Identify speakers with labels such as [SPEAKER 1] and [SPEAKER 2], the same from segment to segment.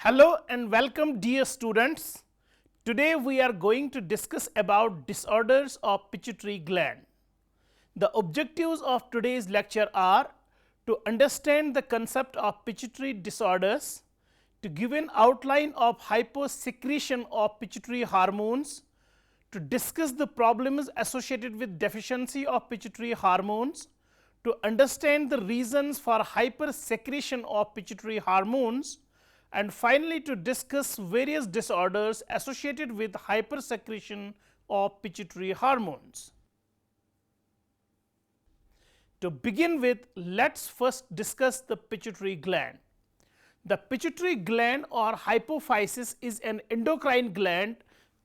[SPEAKER 1] Hello and welcome dear students. Today we are going to discuss about disorders of pituitary gland. The objectives of today's lecture are to understand the concept of pituitary disorders, to give an outline of hyposecretion of pituitary hormones, to discuss the problems associated with deficiency of pituitary hormones, to understand the reasons for hypersecretion of pituitary hormones, and finally to discuss various disorders associated with hypersecretion of pituitary hormones. To begin with, let us first discuss the pituitary gland. The pituitary gland or hypophysis is an endocrine gland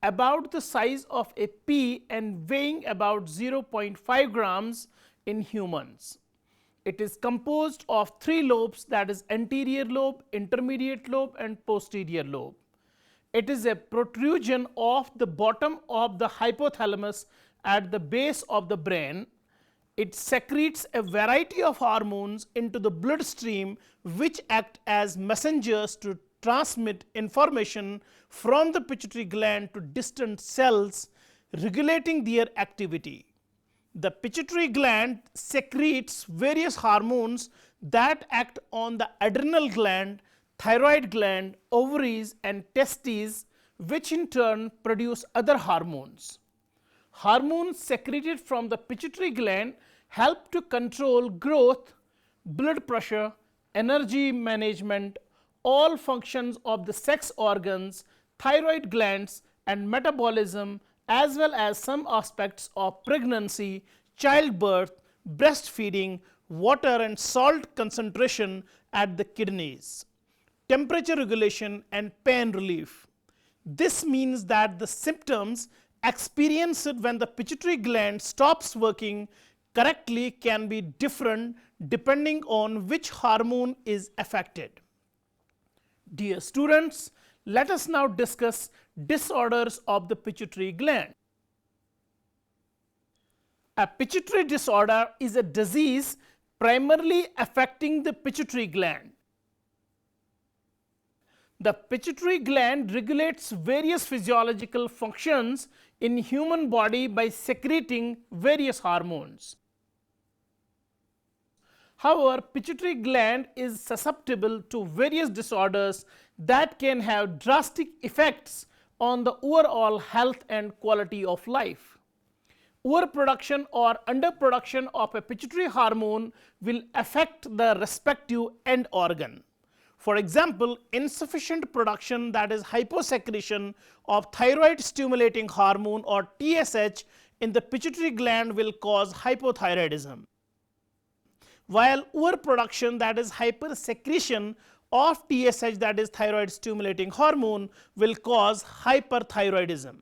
[SPEAKER 1] about the size of a pea and weighing about 0.5 grams in humans. It is composed of three lobes, that is anterior lobe, intermediate lobe and posterior lobe. It is a protrusion of the bottom of the hypothalamus at the base of the brain. It secretes a variety of hormones into the bloodstream which act as messengers to transmit information from the pituitary gland to distant cells, regulating their activity. The pituitary gland secretes various hormones that act on the adrenal gland, thyroid gland, ovaries and testes, which in turn produce other hormones. Hormones secreted from the pituitary gland help to control growth, blood pressure, energy management, all functions of the sex organs, thyroid glands and metabolism, as well as some aspects of pregnancy, childbirth, breastfeeding, water and salt concentration at the kidneys, temperature regulation and pain relief. This means that the symptoms experienced when the pituitary gland stops working correctly can be different depending on which hormone is affected. Dear students, let us now discuss disorders of the pituitary gland. A pituitary disorder is a disease primarily affecting the pituitary gland. The pituitary gland regulates various physiological functions in human body by secreting various hormones. However, pituitary gland is susceptible to various disorders that can have drastic effects on the overall health and quality of life. Overproduction or underproduction of a pituitary hormone will affect the respective end organ. For example, insufficient production, that is hyposecretion of thyroid stimulating hormone or TSH in the pituitary gland will cause hypothyroidism, while overproduction, that is hypersecretion of TSH, that is thyroid stimulating hormone, will cause hyperthyroidism.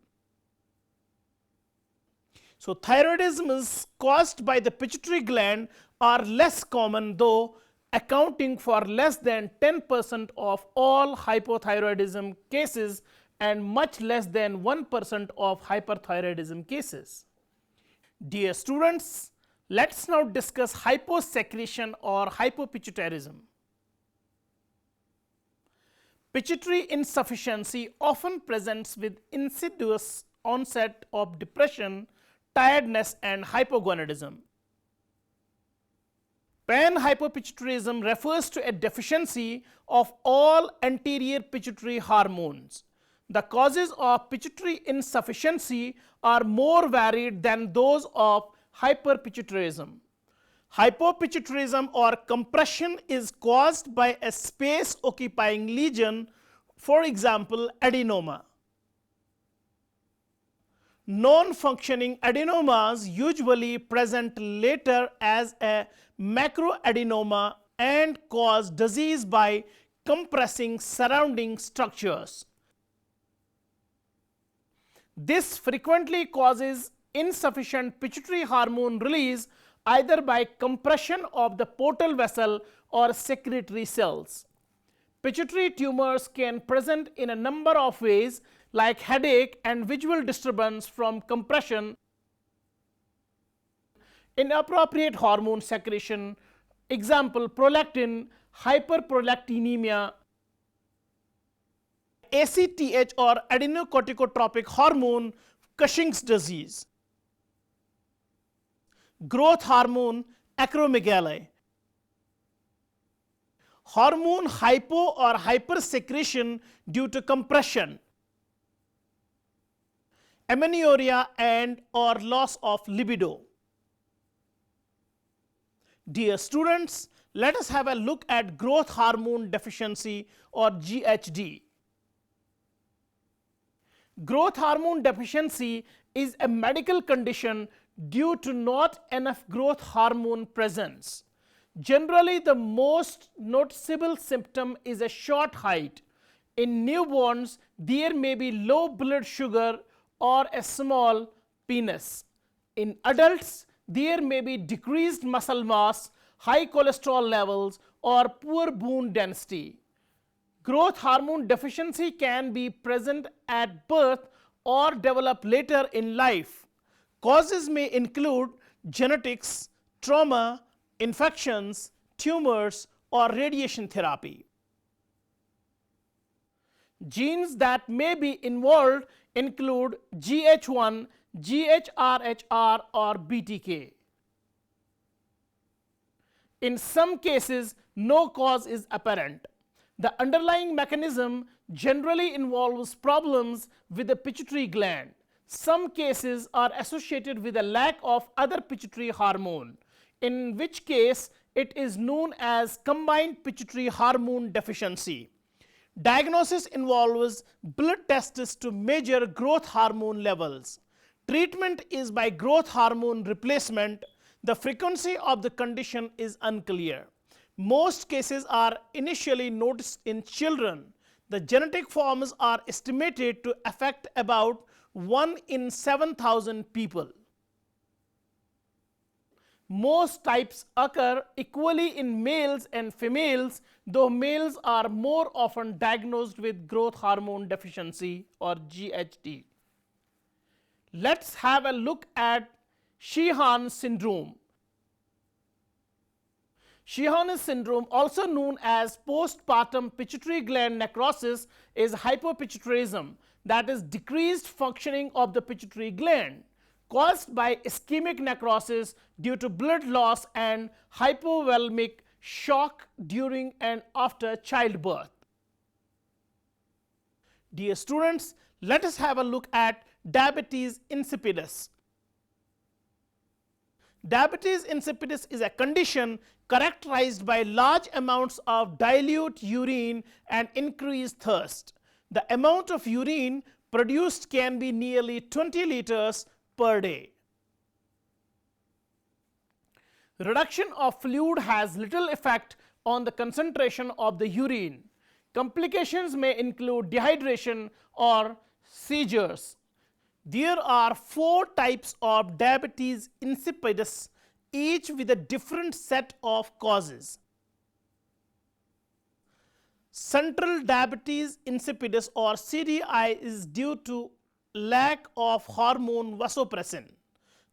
[SPEAKER 1] So, thyroidism is caused by the pituitary gland are less common, though accounting for less than 10% of all hypothyroidism cases and much less than 1% of hyperthyroidism cases. Dear students, let us now discuss hyposecretion or hypopituitarism. Pituitary insufficiency often presents with insidious onset of depression, tiredness and hypogonadism. Panhypopituitarism refers to a deficiency of all anterior pituitary hormones. The causes of pituitary insufficiency are more varied than those of hyperpituitarism. Hypopituitarism or compression is caused by a space occupying lesion, for example adenoma. Non-functioning adenomas usually present later as a macroadenoma and cause disease by compressing surrounding structures. This frequently causes insufficient pituitary hormone release either by compression of the portal vessel or secretory cells. Pituitary tumors can present in a number of ways, like headache and visual disturbance from compression, inappropriate hormone secretion, example prolactin, hyperprolactinemia, ACTH or adenocorticotropic hormone, Cushing's disease. Growth hormone, acromegaly. Hormone hypo or hypersecretion due to compression, amenorrhea and or loss of libido. Dear students, let us have a look at growth hormone deficiency or GHD. Growth hormone deficiency is a medical condition due to not enough growth hormone presence. Generally, the most noticeable symptom is a short height. In newborns, there may be low blood sugar or a small penis. In adults, there may be decreased muscle mass, high cholesterol levels, or poor bone density. Growth hormone deficiency can be present at birth or develop later in life. Causes may include genetics, trauma, infections, tumors, or radiation therapy. Genes that may be involved include GH1, GHRHR, or BTK. In some cases, no cause is apparent. The underlying mechanism generally involves problems with the pituitary gland. Some cases are associated with a lack of other pituitary hormone, in which case it is known as combined pituitary hormone deficiency. Diagnosis involves blood tests to measure growth hormone levels. Treatment is by growth hormone replacement. The frequency of the condition is unclear. Most cases are initially noticed in children. The genetic forms are estimated to affect about 1 in 7,000 people. Most types occur equally in males and females, though males are more often diagnosed with growth hormone deficiency or GHD. Let's have a look at Sheehan syndrome. Sheehan syndrome, also known as postpartum pituitary gland necrosis, is hypopituitarism, that is decreased functioning of the pituitary gland, caused by ischemic necrosis due to blood loss and hypovolemic shock during and after childbirth. Dear students, let us have a look at diabetes insipidus. Diabetes insipidus is a condition characterized by large amounts of dilute urine and increased thirst. The amount of urine produced can be nearly 20 liters per day. Reduction of fluid has little effect on the concentration of the urine. Complications may include dehydration or seizures. There are 4 types of diabetes insipidus, each with a different set of causes. Central diabetes insipidus or CDI is due to lack of hormone vasopressin,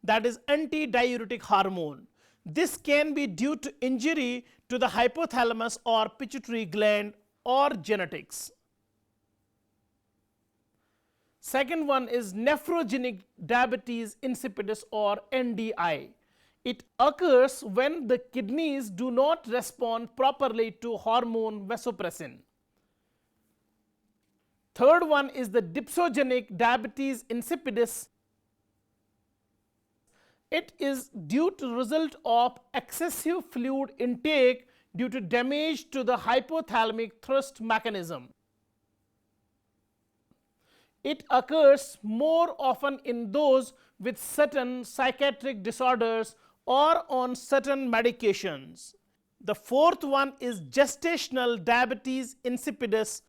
[SPEAKER 1] that is antidiuretic hormone. This can be due to injury to the hypothalamus or pituitary gland or genetics. Second one is nephrogenic diabetes insipidus or NDI. It occurs when the kidneys do not respond properly to hormone vasopressin. Third one is the dipsogenic diabetes insipidus. It is due to result of excessive fluid intake due to damage to the hypothalamic thrust mechanism. It occurs more often in those with certain psychiatric disorders or on certain medications. The fourth one is gestational diabetes insipidus,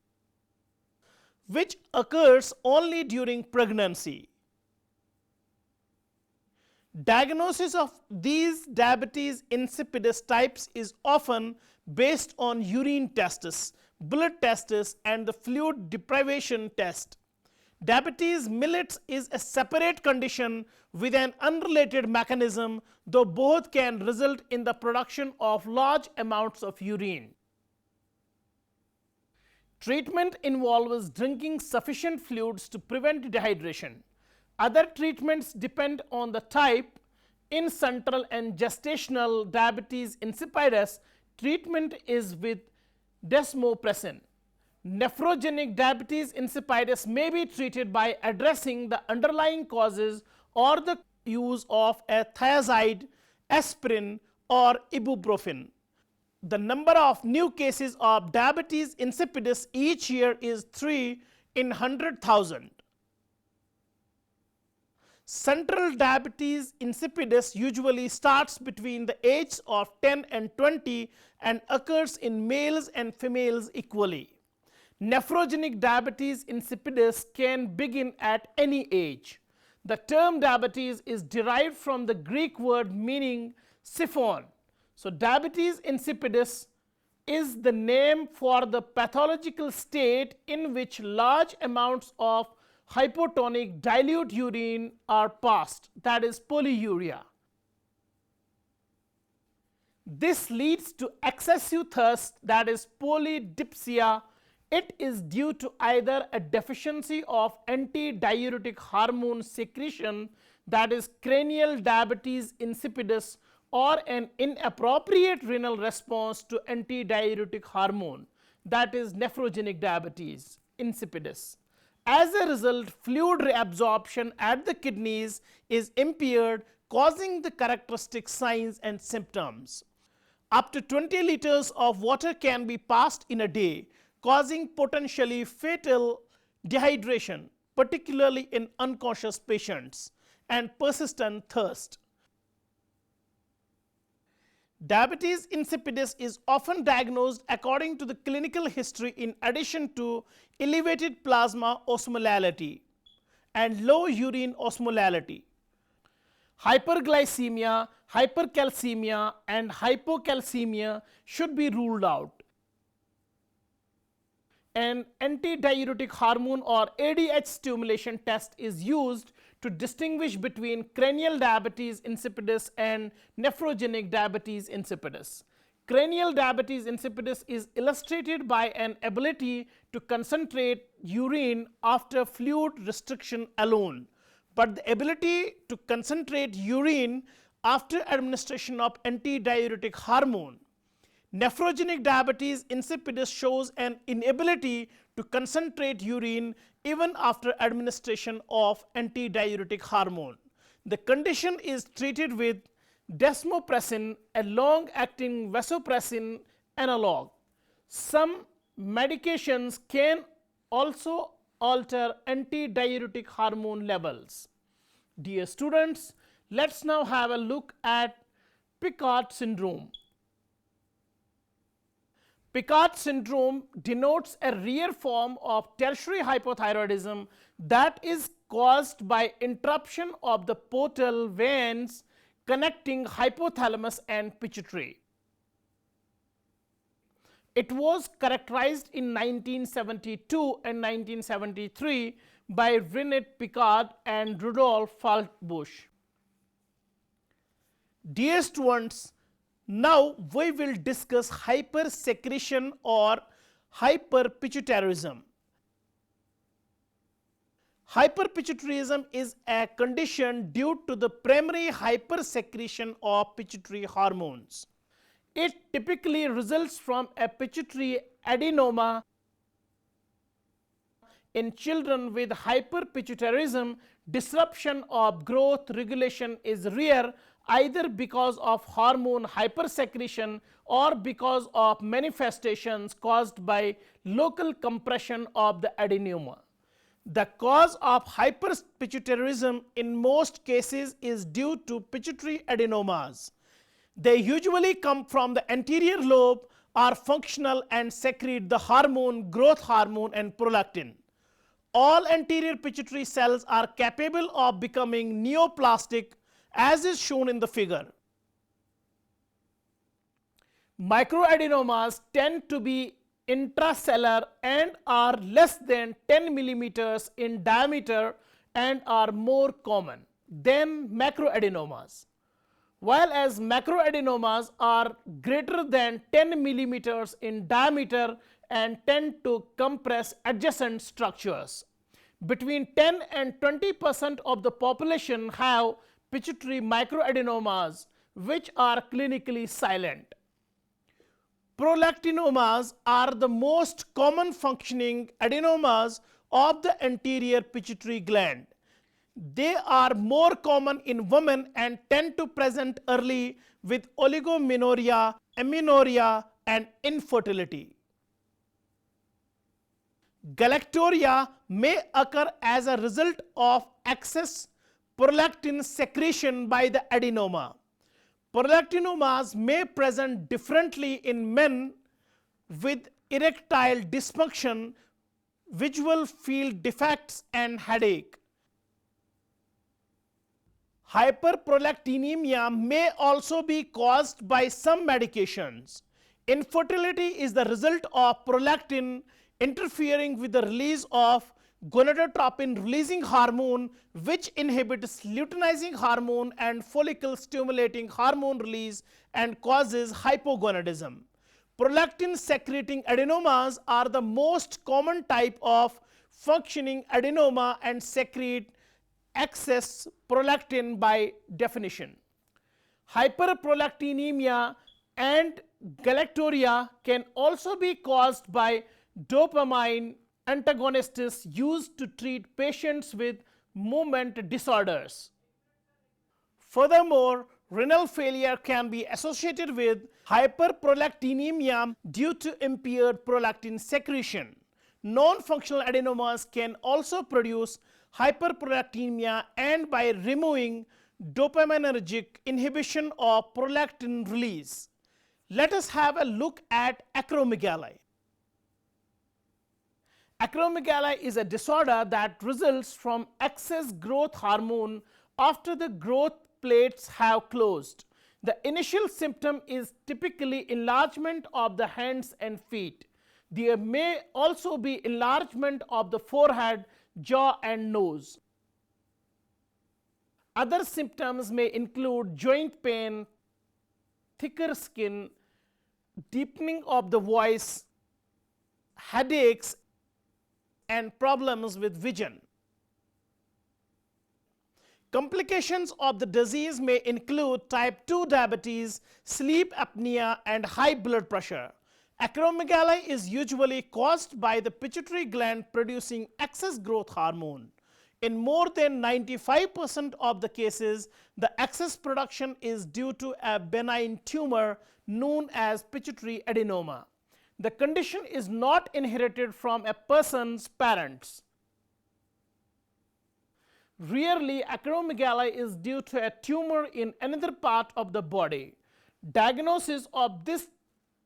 [SPEAKER 1] which occurs only during pregnancy. Diagnosis of these diabetes insipidus types is often based on urine tests, blood tests, and the fluid deprivation test. Diabetes mellitus is a separate condition with an unrelated mechanism, though both can result in the production of large amounts of urine. Treatment involves drinking sufficient fluids to prevent dehydration. Other treatments depend on the type. In central and gestational diabetes insipidus, treatment is with desmopressin. Nephrogenic diabetes insipidus may be treated by addressing the underlying causes or the use of a thiazide, aspirin, or ibuprofen. The number of new cases of diabetes insipidus each year is 3 in 100,000. Central diabetes insipidus usually starts between the ages of 10 and 20 and occurs in males and females equally. Nephrogenic diabetes insipidus can begin at any age. The term diabetes is derived from the Greek word meaning siphon. So, diabetes insipidus is the name for the pathological state in which large amounts of hypotonic dilute urine are passed, that is polyuria. This leads to excessive thirst, that is polydipsia. It is due to either a deficiency of antidiuretic hormone secretion, that is cranial diabetes insipidus, or an inappropriate renal response to antidiuretic hormone, that is nephrogenic diabetes insipidus. As a result, fluid reabsorption at the kidneys is impaired, causing the characteristic signs and symptoms. Up to 20 liters of water can be passed in a day, causing potentially fatal dehydration, particularly in unconscious patients, and persistent thirst. Diabetes insipidus is often diagnosed according to the clinical history in addition to elevated plasma osmolality and low urine osmolality. Hyperglycemia, hypercalcemia, and hypocalcemia should be ruled out. An antidiuretic hormone or ADH stimulation test is used to distinguish between cranial diabetes insipidus and nephrogenic diabetes insipidus. Cranial diabetes insipidus is illustrated by an ability to concentrate urine after fluid restriction alone, but the ability to concentrate urine after administration of antidiuretic hormone. Nephrogenic diabetes insipidus shows an inability to concentrate urine even after administration of antidiuretic hormone. The condition is treated with desmopressin, a long-acting vasopressin analog. Some medications can also alter antidiuretic hormone levels. Dear students, let's now have a look at Pickard syndrome. Pickard syndrome denotes a rare form of tertiary hypothyroidism that is caused by interruption of the portal veins connecting hypothalamus and pituitary. It was characterized in 1972 and 1973 by Renette Pickard and Rudolf Faltbush. Dear students, now we will discuss hypersecretion or hyperpituitarism. Hyperpituitarism is a condition due to the primary hypersecretion of pituitary hormones. It typically results from a pituitary adenoma. In children with hyperpituitarism, disruption of growth regulation is rare, either because of hormone hypersecretion or because of manifestations caused by local compression of the adenoma. The cause of hyperpituitarism in most cases is due to pituitary adenomas. They usually come from the anterior lobe, are functional and secrete the hormone, growth hormone and prolactin. All anterior pituitary cells are capable of becoming neoplastic, as is shown in the figure. Microadenomas tend to be intracellular and are less than 10 millimeters in diameter and are more common than macroadenomas, while as macroadenomas are greater than 10 millimeters in diameter and tend to compress adjacent structures. Between 10 and 20% of the population have pituitary microadenomas, which are clinically silent. Prolactinomas are the most common functioning adenomas of the anterior pituitary gland. They are more common in women and tend to present early with oligomenorrhea, amenorrhea, and infertility. Galactorrhea may occur as a result of excess prolactin secretion by the adenoma. Prolactinomas may present differently in men with erectile dysfunction, visual field defects, and headache. Hyperprolactinemia may also be caused by some medications. Infertility is the result of prolactin interfering with the release of gonadotropin releasing hormone, which inhibits luteinizing hormone and follicle stimulating hormone release and causes hypogonadism. Prolactin secreting adenomas are the most common type of functioning adenoma and secrete excess prolactin by definition. Hyperprolactinemia and galactorrhea can also be caused by dopamine antagonists used to treat patients with movement disorders. Furthermore, renal failure can be associated with hyperprolactinemia due to impaired prolactin secretion. Non-functional adenomas can also produce hyperprolactinemia and by removing dopaminergic inhibition of prolactin release. Let us have a look at acromegaly. Acromegaly is a disorder that results from excess growth hormone after the growth plates have closed. The initial symptom is typically enlargement of the hands and feet. There may also be enlargement of the forehead, jaw, and nose. Other symptoms may include joint pain, thicker skin, deepening of the voice, headaches, and problems with vision. Complications of the disease may include type 2 diabetes, sleep apnea, and high blood pressure. Acromegaly is usually caused by the pituitary gland producing excess growth hormone. In more than 95% of the cases, the excess production is due to a benign tumor known as pituitary adenoma. The condition is not inherited from a person's parents. Rarely, acromegaly is due to a tumor in another part of the body. Diagnosis of this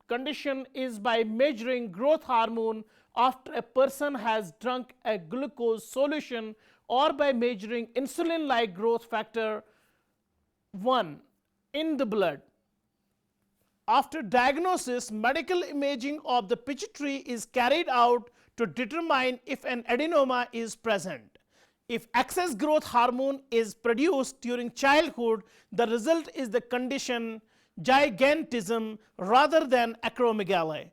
[SPEAKER 1] condition is by measuring growth hormone after a person has drunk a glucose solution or by measuring insulin-like growth factor 1 in the blood. After diagnosis, medical imaging of the pituitary is carried out to determine if an adenoma is present. If excess growth hormone is produced during childhood, the result is the condition gigantism rather than acromegaly.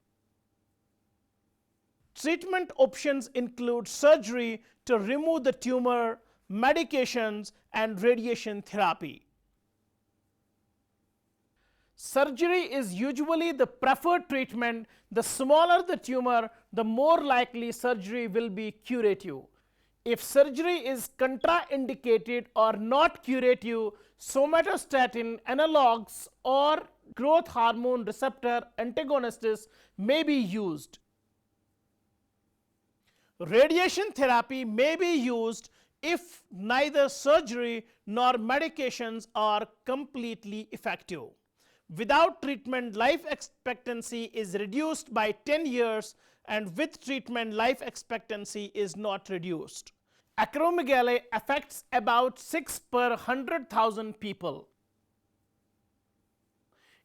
[SPEAKER 1] Treatment options include surgery to remove the tumor, medications, and radiation therapy. Surgery is usually the preferred treatment. The smaller the tumor, the more likely surgery will be curative. If surgery is contraindicated or not curative, somatostatin analogs or growth hormone receptor antagonists may be used. Radiation therapy may be used if neither surgery nor medications are completely effective. Without treatment, life expectancy is reduced by 10 years, and with treatment, life expectancy is not reduced. Acromegaly affects about 6 per 100,000 people.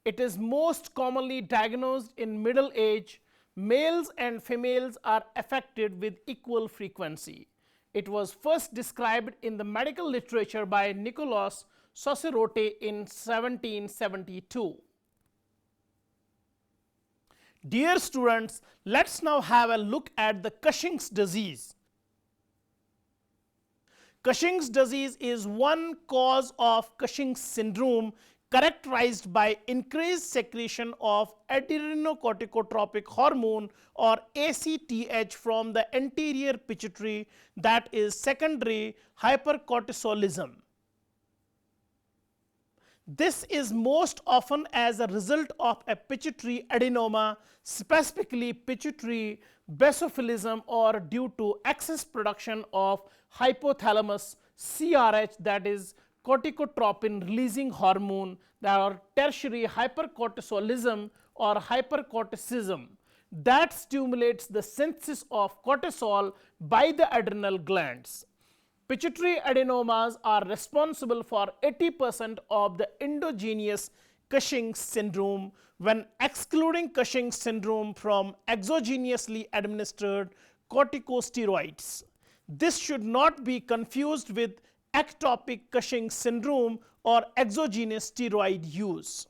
[SPEAKER 1] It is most commonly diagnosed in middle age. Males and females are affected with equal frequency. It was first described in the medical literature by Nicolas Saucerote in 1772. Dear students, let's now have a look at the Cushing's disease. Cushing's disease is one cause of Cushing's syndrome characterized by increased secretion of adrenocorticotropic hormone or ACTH from the anterior pituitary, that is secondary hypercortisolism. This is most often as a result of a pituitary adenoma, specifically pituitary basophilism, or due to excess production of hypothalamus CRH, that is corticotropin releasing hormone, or tertiary hypercortisolism or hypercorticism that stimulates the synthesis of cortisol by the adrenal glands. Pituitary adenomas are responsible for 80% of the endogenous Cushing's syndrome when excluding Cushing's syndrome from exogenously administered corticosteroids. This should not be confused with ectopic Cushing's syndrome or exogenous steroid use.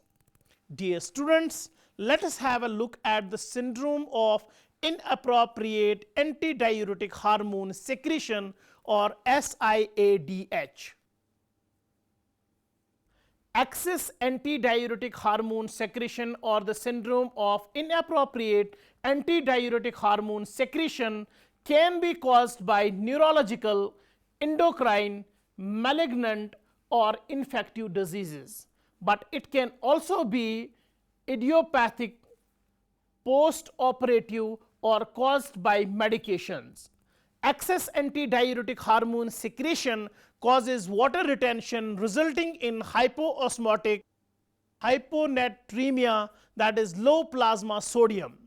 [SPEAKER 1] Dear students, let us have a look at the syndrome of inappropriate antidiuretic hormone secretion or SIADH. Excess antidiuretic hormone secretion or the syndrome of inappropriate antidiuretic hormone secretion can be caused by neurological, endocrine, malignant, or infective diseases, but it can also be idiopathic, post-operative, or caused by medications. Excess antidiuretic hormone secretion causes water retention resulting in hypoosmotic hyponatremia, that is low plasma sodium.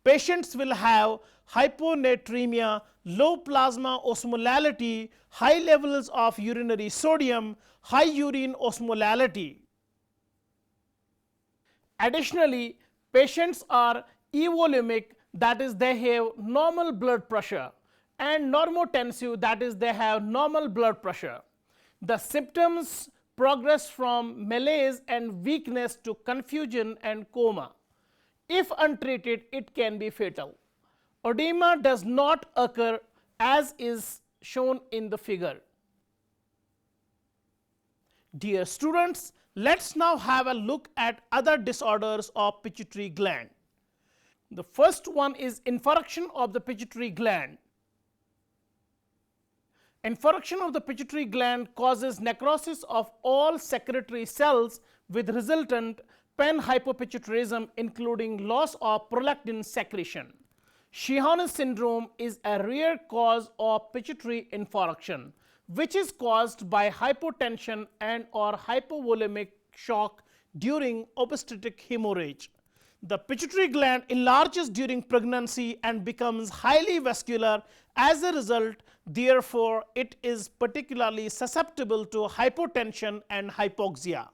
[SPEAKER 1] Patients will have hyponatremia, low plasma osmolality, high levels of urinary sodium, high urine osmolality. Additionally, patients are euvolemic, that is they have normal blood pressure, and normotensive, that is they have normal blood pressure. The symptoms progress from malaise and weakness to confusion and coma. If untreated, it can be fatal. Edema does not occur as is shown in the figure. Dear students, let's now have a look at other disorders of pituitary gland. The first one is infarction of the pituitary gland. Infarction of the pituitary gland causes necrosis of all secretory cells with resultant panhypopituitarism, including loss of prolactin secretion. Sheehan's syndrome is a rare cause of pituitary infarction, which is caused by hypotension and or hypovolemic shock during obstetric hemorrhage. The pituitary gland enlarges during pregnancy and becomes highly vascular as a result. Therefore, it is particularly susceptible to hypotension and hypoxia.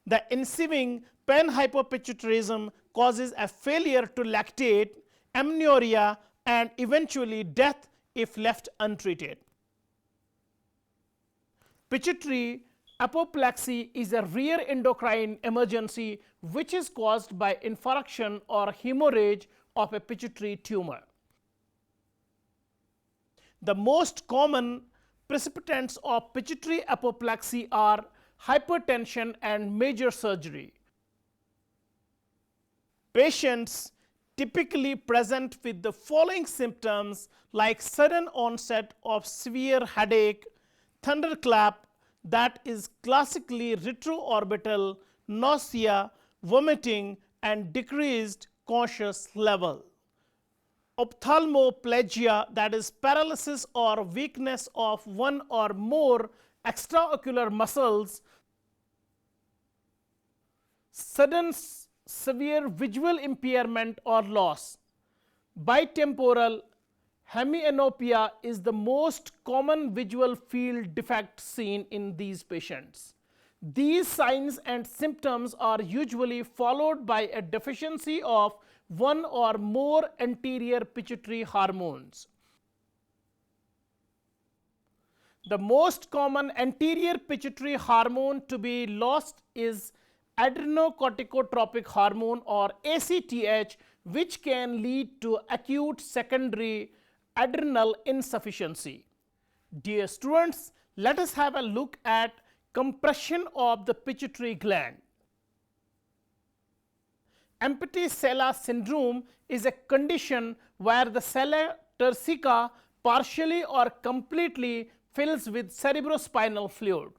[SPEAKER 1] The ensuing panhypopituitarism causes a failure to lactate, amenorrhea, and eventually death if left untreated. Pituitary apoplexy is a rare endocrine emergency which is caused by infarction or hemorrhage of a pituitary tumor. The most common precipitants of pituitary apoplexy are hypertension and major surgery. Patients typically present with the following symptoms like sudden onset of severe headache, thunderclap, that is classically retroorbital, nausea, vomiting, and decreased conscious level. Ophthalmoplegia, that is paralysis or weakness of one or more extraocular muscles. Sudden severe visual impairment or loss. Bitemporal hemianopia is the most common visual field defect seen in these patients. These signs and symptoms are usually followed by a deficiency of one or more anterior pituitary hormones. The most common anterior pituitary hormone to be lost is adrenocorticotropic hormone or ACTH, which can lead to acute secondary adrenal insufficiency. Dear students, let us have a look at compression of the pituitary gland. Empty sella syndrome is a condition where the sella turcica partially or completely fills with cerebrospinal fluid.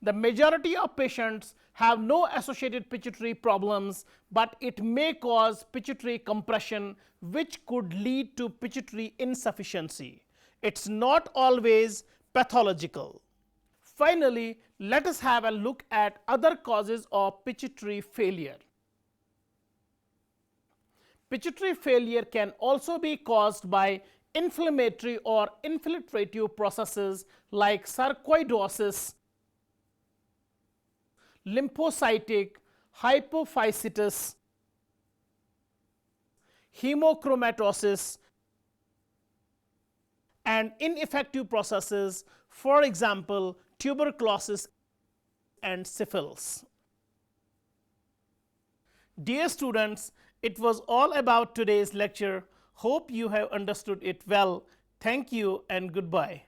[SPEAKER 1] The majority of patients have no associated pituitary problems, but it may cause pituitary compression, which could lead to pituitary insufficiency. It's not always pathological. Finally, let us have a look at other causes of pituitary failure. Pituitary failure can also be caused by inflammatory or infiltrative processes like sarcoidosis, lymphocytic hypophysitis, hemochromatosis, and ineffective processes, for example, tuberculosis and syphilis. Dear students, it was all about today's lecture. Hope you have understood it well. Thank you and goodbye.